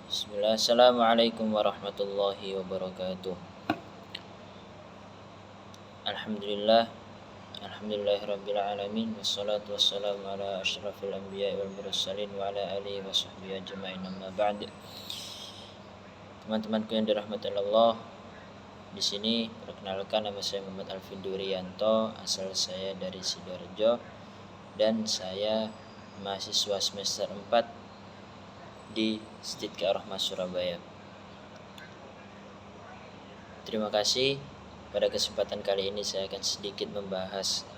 Bismillah, Assalamualaikum warahmatullahi wabarakatuh. Alhamdulillah, Alhamdulillahirabbil alamin, wassalatu wassalamu ala asyrafil anbiya'i wal mursalin wa ala alihi wa sahbihi ajma'in, amma ba'd. Teman-temanku yang dirahmati Allah, di sini perkenalkan, nama saya Muhammad Alvin Durianto, asal saya dari Sidoarjo dan saya mahasiswa semester 4 di Sidqa Ar-Rahmah Surabaya. Terima kasih. Pada kesempatan kali ini saya akan sedikit membahas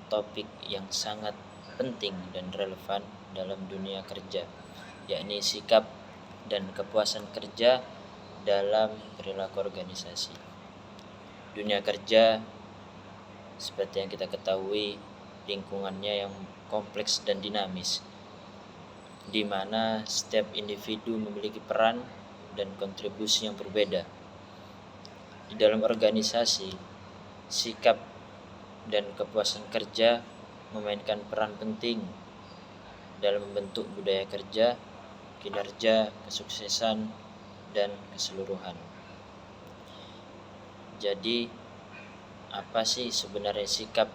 topik yang sangat penting dan relevan dalam dunia kerja, yakni sikap dan kepuasan kerja dalam perilaku organisasi. Dunia kerja seperti yang kita ketahui, lingkungannya yang kompleks dan dinamis, di mana setiap individu memiliki peran dan kontribusi yang berbeda. Di dalam organisasi, sikap dan kepuasan kerja memainkan peran penting dalam membentuk budaya kerja, kinerja, kesuksesan, dan keseluruhan. Jadi, apa sih sebenarnya sikap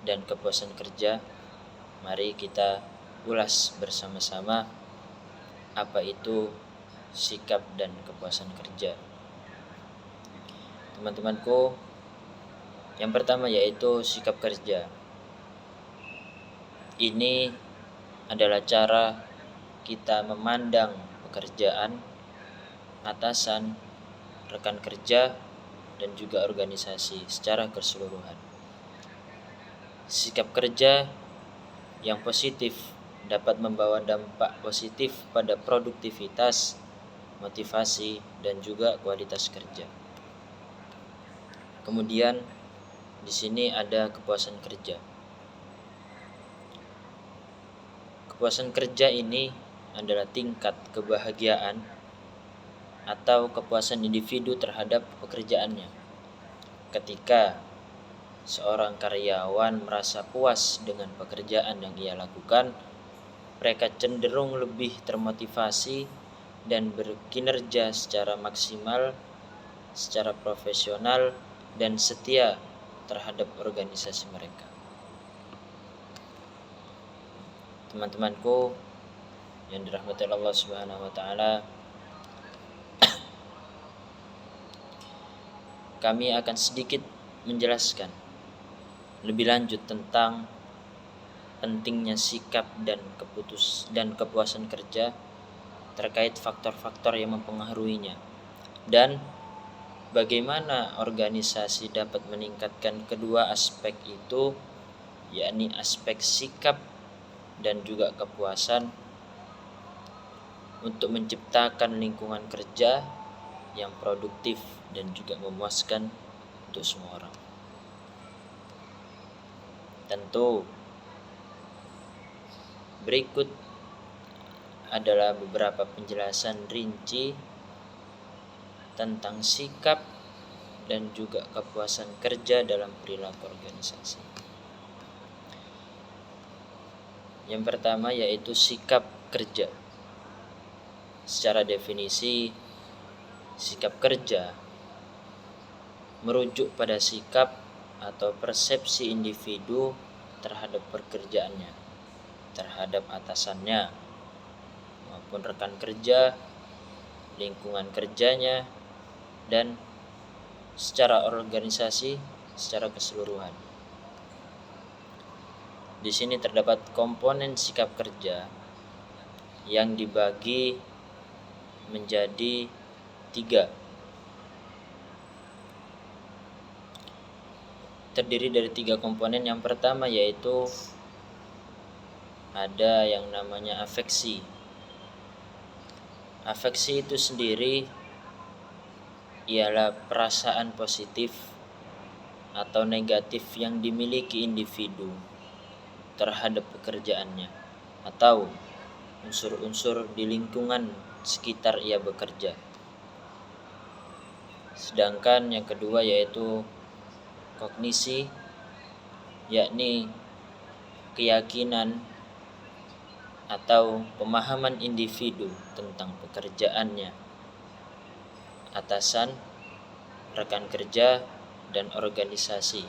dan kepuasan kerja? Mari kita ulas bersama-sama apa itu sikap dan kepuasan kerja. Teman-temanku, yang pertama yaitu sikap kerja. Ini adalah cara kita memandang pekerjaan, atasan, rekan kerja, dan juga organisasi secara keseluruhan. Sikap kerja yang positif dapat membawa dampak positif pada produktivitas, motivasi, dan juga kualitas kerja. Kemudian di sini ada kepuasan kerja. Kepuasan kerja ini adalah tingkat kebahagiaan atau kepuasan individu terhadap pekerjaannya. Ketika seorang karyawan merasa puas dengan pekerjaan yang ia lakukan, mereka cenderung lebih termotivasi dan berkinerja secara maksimal, secara profesional, dan setia terhadap organisasi mereka. Teman-temanku yang dirahmati Allah Subhanahu wa taala, kami akan sedikit menjelaskan lebih lanjut tentang pentingnya sikap dan kepuasan kerja terkait faktor-faktor yang mempengaruhinya, dan bagaimana organisasi dapat meningkatkan kedua aspek itu, yakni aspek sikap dan juga kepuasan, untuk menciptakan lingkungan kerja yang produktif dan juga memuaskan untuk semua orang. Tentu berikut adalah beberapa penjelasan rinci tentang sikap dan juga kepuasan kerja dalam perilaku organisasi. Yang pertama yaitu sikap kerja. Secara definisi, sikap kerja merujuk pada sikap atau persepsi individu terhadap pekerjaannya, terhadap atasannya maupun rekan kerja, lingkungan kerjanya, dan secara organisasi secara keseluruhan. Di sini terdapat komponen sikap kerja yang dibagi menjadi 3. Terdiri dari 3 komponen. Yang pertama yaitu ada yang namanya afeksi. Afeksi itu sendiri ialah perasaan positif atau negatif yang dimiliki individu terhadap pekerjaannya atau unsur-unsur di lingkungan sekitar ia bekerja. Sedangkan yang kedua yaitu kognisi, yakni keyakinan atau pemahaman individu tentang pekerjaannya, atasan, rekan kerja, dan organisasi.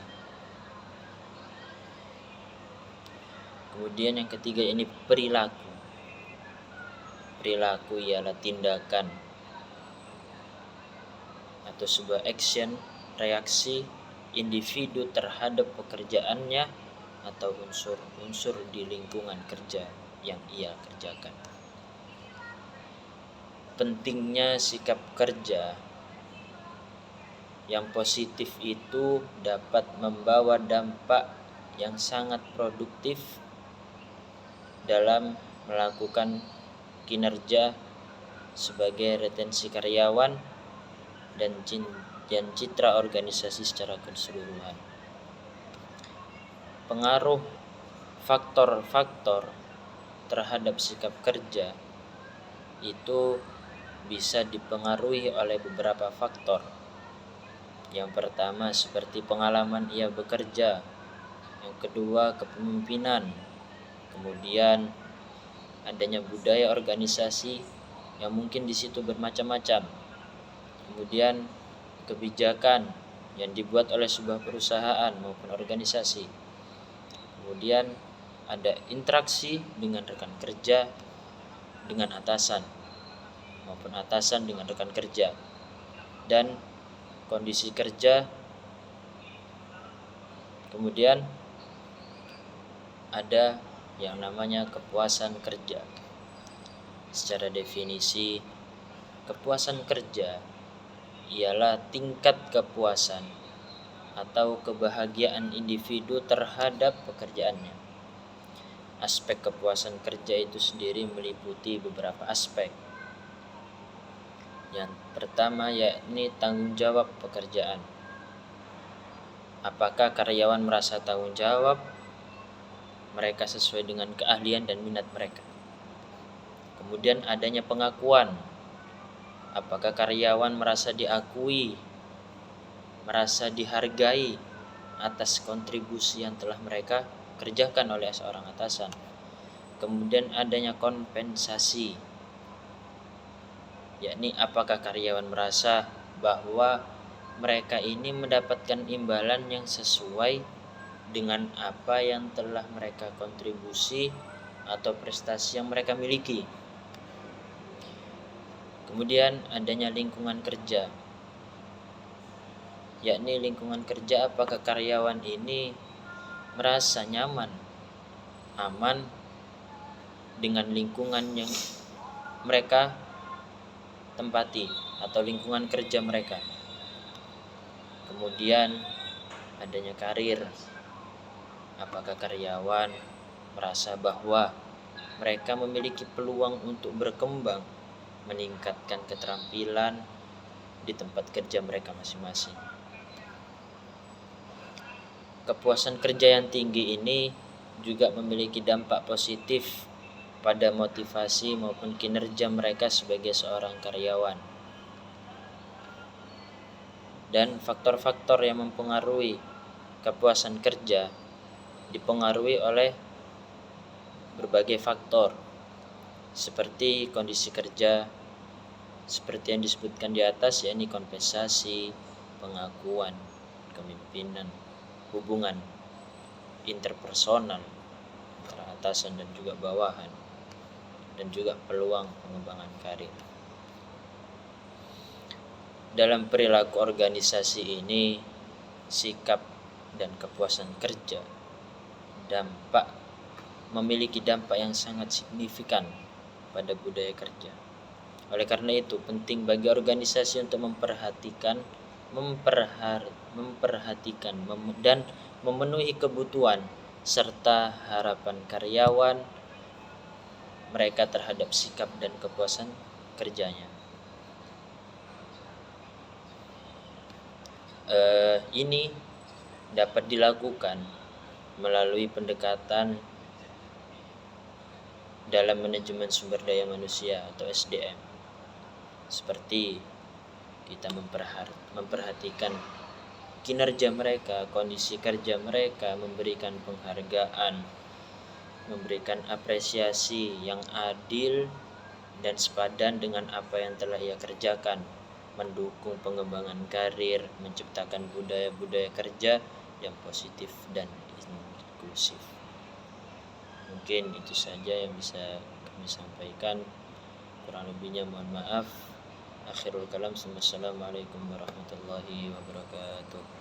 Kemudian yang ketiga ini perilaku. Perilaku ialah tindakan atau sebuah action, reaksi individu terhadap pekerjaannya atau unsur-unsur di lingkungan kerja yang ia kerjakan. Pentingnya sikap kerja yang positif itu dapat membawa dampak yang sangat produktif dalam melakukan kinerja sebagai retensi karyawan dan citra organisasi secara keseluruhan. Pengaruh faktor-faktor terhadap sikap kerja itu bisa dipengaruhi oleh beberapa faktor. Yang pertama seperti pengalaman ia bekerja, yang kedua kepemimpinan, kemudian adanya budaya organisasi yang mungkin di situ bermacam-macam, kemudian kebijakan yang dibuat oleh sebuah perusahaan maupun organisasi, kemudian ada interaksi dengan rekan kerja, dengan atasan maupun atasan dengan rekan kerja, dan kondisi kerja. Kemudian ada yang namanya kepuasan kerja. Secara definisi, kepuasan kerja ialah tingkat kepuasan atau kebahagiaan individu terhadap pekerjaannya. Aspek kepuasan kerja itu sendiri meliputi beberapa aspek. Yang pertama yakni tanggung jawab pekerjaan. Apakah karyawan merasa tanggung jawab mereka sesuai dengan keahlian dan minat mereka? Kemudian adanya pengakuan. Apakah karyawan merasa diakui, merasa dihargai atas kontribusi yang telah mereka kerjakan oleh seorang atasan? Kemudian adanya kompensasi, yakni apakah karyawan merasa bahwa mereka ini mendapatkan imbalan yang sesuai dengan apa yang telah mereka kontribusi atau prestasi yang mereka miliki. Kemudian adanya lingkungan kerja, yakni lingkungan kerja apakah karyawan ini merasa nyaman, aman dengan lingkungan yang mereka tempati atau lingkungan kerja mereka. Kemudian adanya karir, apakah karyawan merasa bahwa mereka memiliki peluang untuk berkembang, meningkatkan keterampilan di tempat kerja mereka masing-masing. Kepuasan kerja yang tinggi ini juga memiliki dampak positif pada motivasi maupun kinerja mereka sebagai seorang karyawan. Dan faktor-faktor yang mempengaruhi kepuasan kerja dipengaruhi oleh berbagai faktor, seperti kondisi kerja, seperti yang disebutkan di atas, yakni kompensasi, pengakuan, kepemimpinan, hubungan interpersonal antara atasan dan juga bawahan, dan juga peluang pengembangan karir. Dalam perilaku organisasi ini, sikap dan kepuasan kerja memiliki dampak yang sangat signifikan pada budaya kerja. Oleh karena itu, penting bagi organisasi untuk memperhatikan dan memenuhi kebutuhan serta harapan karyawan mereka terhadap sikap dan kepuasan kerjanya. Ini dapat dilakukan melalui pendekatan dalam manajemen sumber daya manusia atau SDM, seperti kita memperhatikan kinerja mereka, kondisi kerja mereka, memberikan penghargaan, memberikan apresiasi yang adil dan sepadan dengan apa yang telah ia kerjakan, mendukung pengembangan karir, menciptakan budaya-budaya kerja yang positif dan inklusif. Mungkin itu saja yang bisa kami sampaikan, kurang lebihnya mohon maaf. Akhirul kalam, assalamualaikum warahmatullahi wabarakatuh.